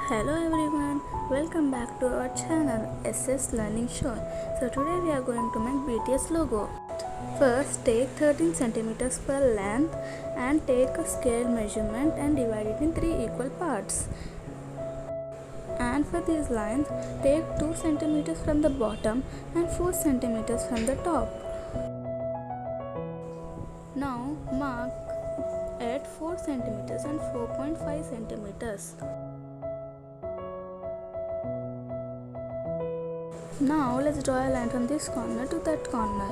Hello everyone, welcome back to our channel SS Learning Show. So today we are going to make BTS logo. First take 13 centimeters per length and take a scale measurement and divide it in 3 equal parts. And for these lines, take 2 centimeters from the bottom and 4 centimeters from the top. Now mark at 4 centimeters and 4.5 centimeters. Now let's draw a line from this corner to that corner.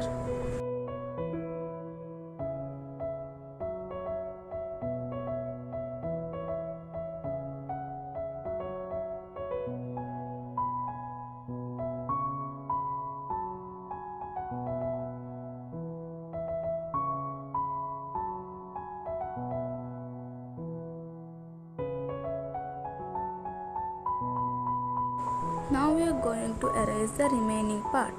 Now we are going to erase the remaining part.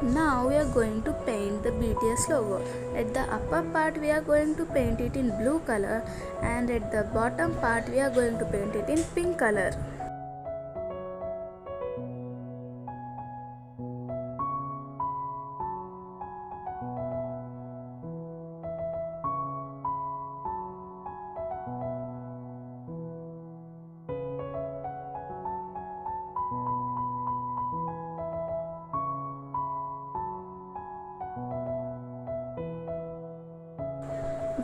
Now we are going to paint the BTS logo. At the upper part we are going to paint it in blue color, and at the bottom part we are going to paint it in pink color.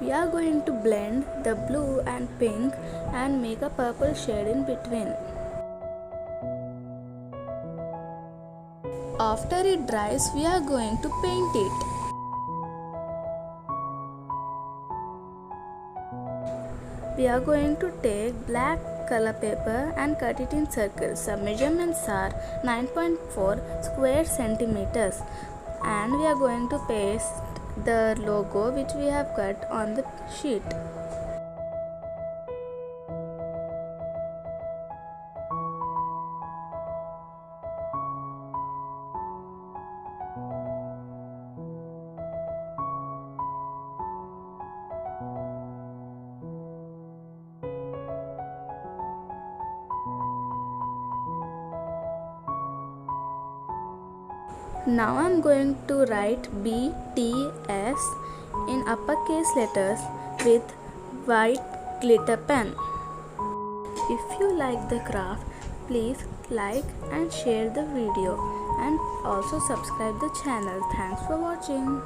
We are going to blend the blue and pink and make a purple shade in between. After it dries, we are going to paint it. We are going to take black color paper and cut it in circles. The measurements are 9.4 square centimeters, and we are going to paste the logo which we have cut on the sheet. Now I am going to write BTS in uppercase letters with white glitter pen. If you like the craft, please like and share the video, and also subscribe the channel. Thanks for watching.